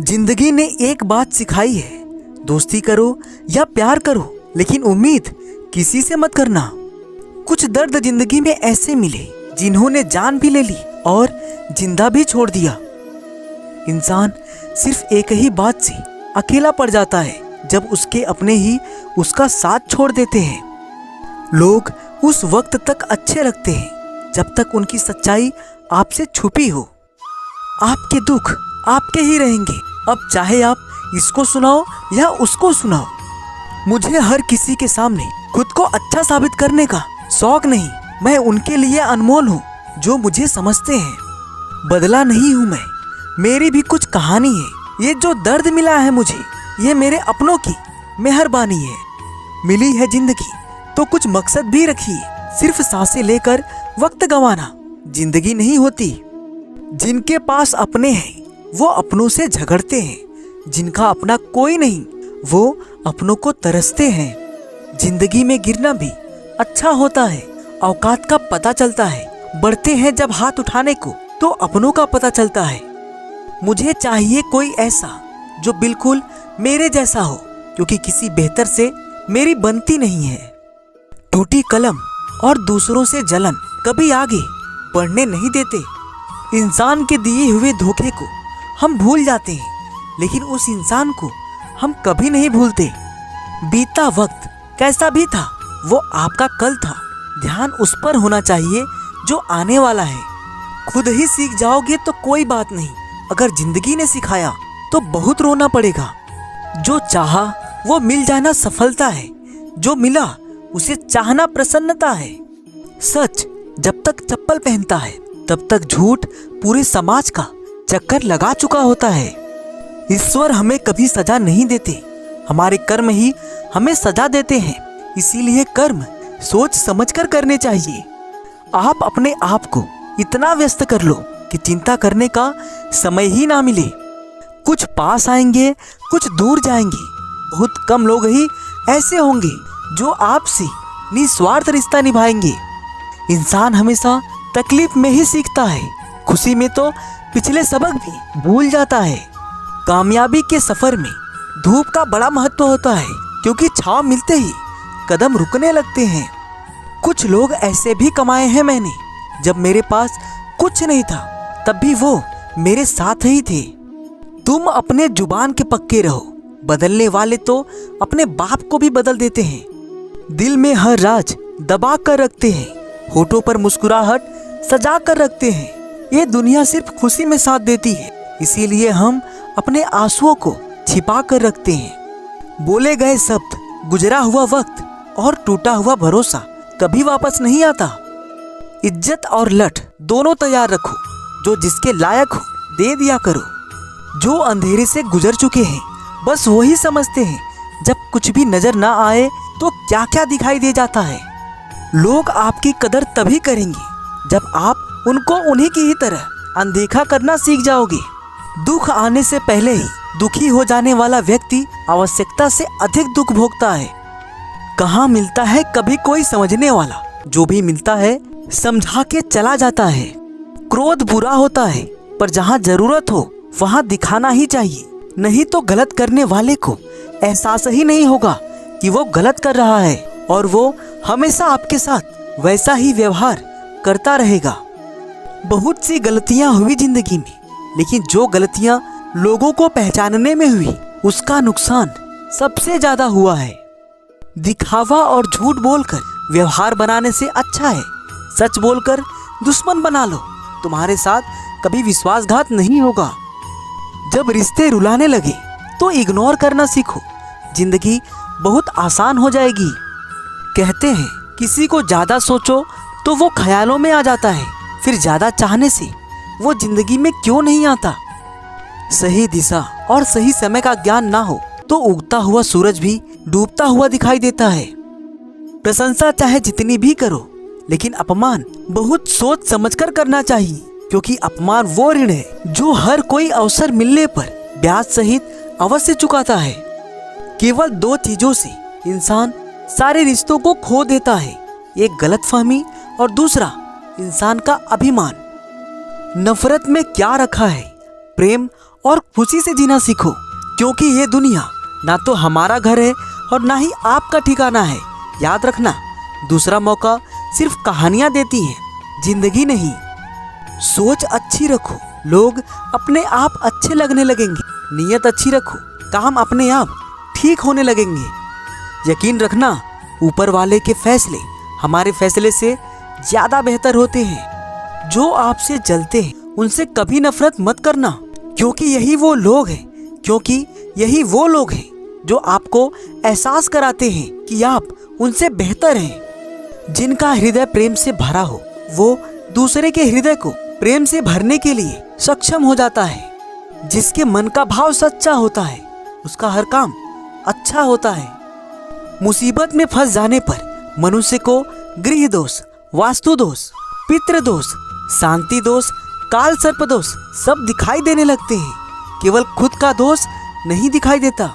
जिंदगी ने एक बात सिखाई है, दोस्ती करो या प्यार करो, लेकिन उम्मीद किसी से मत करना। कुछ दर्द जिंदगी में ऐसे मिले जिन्होंने जान भी ले ली और जिंदा भी छोड़ दिया। इंसान सिर्फ एक ही बात से अकेला पड़ जाता है जब उसके अपने ही उसका साथ छोड़ देते हैं। लोग उस वक्त तक अच्छे लगते हैं जब तक उनकी सच्चाई आपसे छुपी हो। आपके दुख आपके ही रहेंगे, अब चाहे आप इसको सुनाओ या उसको सुनाओ। मुझे हर किसी के सामने खुद को अच्छा साबित करने का शौक नहीं। मैं उनके लिए अनमोल हूँ जो मुझे समझते हैं। बदला नहीं हूँ मैं, मेरी भी कुछ कहानी है। ये जो दर्द मिला है मुझे, ये मेरे अपनों की मेहरबानी है। मिली है जिंदगी तो कुछ मकसद भी रखिए। सिर्फ सांसें लेकर वक्त गंवाना जिंदगी नहीं होती। जिनके पास अपने हैं वो अपनों से झगड़ते हैं, जिनका अपना कोई नहीं वो अपनों को तरसते हैं। जिंदगी में गिरना भी अच्छा होता है, औकात का पता चलता है। बढ़ते हैं जब हाथ उठाने को तो अपनों का पता चलता है। मुझे चाहिए कोई ऐसा जो बिल्कुल मेरे जैसा हो, क्योंकि किसी बेहतर से मेरी बनती नहीं है। टूटी कलम और दूसरों से जलन कभी आगे बढ़ने नहीं देते। इंसान के दिए हुए धोखे को हम भूल जाते हैं, लेकिन उस इंसान को हम कभी नहीं भूलते। बीता वक्त कैसा भी था वो आपका कल था। ध्यान उस पर होना चाहिए जो आने वाला है। खुद ही सीख जाओगे तो कोई बात नहीं, अगर जिंदगी ने सिखाया तो बहुत रोना पड़ेगा। जो चाहा वो मिल जाना सफलता है, जो मिला उसे चाहना प्रसन्नता है। सच जब तक चप्पल पहनता है तब तक झूठ पूरे समाज का चक्कर लगा चुका होता है। ईश्वर हमें कभी सजा नहीं देते, हमारे कर्म ही हमें सजा देते हैं। इसीलिए कर्म सोच समझकर करने चाहिए। आप अपने आप को इतना व्यस्त कर लो कि चिंता करने का समय ही ना मिले। कुछ पास आएंगे, कुछ दूर जाएंगे। बहुत कम लोग ही ऐसे होंगे जो आपसे निस्वार्थ रिश्ता निभाएंगे। इंसान हमेशा तकलीफ में ही सीखता है, खुशी में तो पिछले सबक भी भूल जाता है। कामयाबी के सफर में धूप का बड़ा महत्व होता है, क्योंकि छांव मिलते ही कदम रुकने लगते हैं। कुछ लोग ऐसे भी कमाए हैं मैंने, जब मेरे पास कुछ नहीं था तब भी वो मेरे साथ ही थे। तुम अपने जुबान के पक्के रहो, बदलने वाले तो अपने बाप को भी बदल देते हैं। दिल में हर राज दबा कर रखते हैं, होठों पर मुस्कुराहट सजा कर रखते हैं। ये दुनिया सिर्फ खुशी में साथ देती है, इसीलिए हम अपने आंसुओं को छिपा कर रखते हैं। बोले गए शब्द, गुजरा हुआ वक्त और टूटा हुआ भरोसा कभी वापस नहीं आता। इज्जत और लठ दोनों तैयार रखो, जो जिसके लायक हो दे दिया करो। जो अंधेरे से गुजर चुके हैं बस वही समझते हैं, जब कुछ भी नजर ना आए तो क्या क्या दिखाई दे जाता है। लोग आपकी कदर तभी करेंगे जब आप उनको उन्हीं की ही तरह अनदेखा करना सीख जाओगे। दुख आने से पहले ही दुखी हो जाने वाला व्यक्ति आवश्यकता से अधिक दुख भोगता है। कहाँ मिलता है कभी कोई समझने वाला, जो भी मिलता है समझा के चला जाता है। क्रोध बुरा होता है, पर जहाँ जरूरत हो वहाँ दिखाना ही चाहिए, नहीं तो गलत करने वाले को एहसास ही नहीं होगा कि वो गलत कर रहा है, और वो हमेशा आपके साथ वैसा ही व्यवहार करता रहेगा। बहुत सी गलतियां हुई जिंदगी में, लेकिन जो गलतियां लोगों को पहचानने में हुई उसका नुकसान सबसे ज्यादा हुआ है। दिखावा और झूठ बोलकर व्यवहार बनाने से अच्छा है सच बोलकर दुश्मन बना लो, तुम्हारे साथ कभी विश्वासघात नहीं होगा। जब रिश्ते रुलाने लगे तो इग्नोर करना सीखो, जिंदगी बहुत आसान हो जाएगी। कहते हैं किसी को ज्यादा सोचो तो वो ख्यालों में आ जाता है, फिर ज्यादा चाहने से वो जिंदगी में क्यों नहीं आता। सही दिशा और सही समय का ज्ञान ना हो तो उगता हुआ सूरज भी डूबता हुआ दिखाई देता है। प्रशंसा चाहे जितनी भी करो, लेकिन अपमान बहुत सोच समझकर करना चाहिए, क्योंकि अपमान वो ऋण है जो हर कोई अवसर मिलने पर ब्याज सहित अवश्य चुकाता है। केवल दो चीजों से इंसान सारे रिश्तों को खो देता है, एक गलतफहमी और दूसरा इंसान का अभिमान। नफरत में क्या रखा है, प्रेम और खुशी से जीना सीखो, क्योंकि ये दुनिया ना तो हमारा घर है और ना ही आपका ठिकाना है। याद रखना, दूसरा मौका सिर्फ कहानियां देती हैं, जिंदगी नहीं। सोच अच्छी रखो, लोग अपने आप अच्छे लगने लगेंगे। नीयत अच्छी रखो, काम अपने आप ठीक होने लगेंगे। यकीन रखना, ऊपर वाले के फैसले हमारे फैसले से ज्यादा बेहतर होते हैं। जो आपसे जलते हैं उनसे कभी नफरत मत करना, क्योंकि यही वो लोग हैं जो आपको एहसास कराते हैं कि आप उनसे बेहतर हैं। जिनका हृदय प्रेम से भरा हो वो दूसरे के हृदय को प्रेम से भरने के लिए सक्षम हो जाता है। जिसके मन का भाव सच्चा होता है उसका हर काम अच्छा होता है। मुसीबत में फंस जाने पर मनुष्य को गृह दोष, वास्तु दोष, पितृ दोष, शांति दोष, काल सर्प दोष सब दिखाई देने लगते हैं, केवल खुद का दोष नहीं दिखाई देता।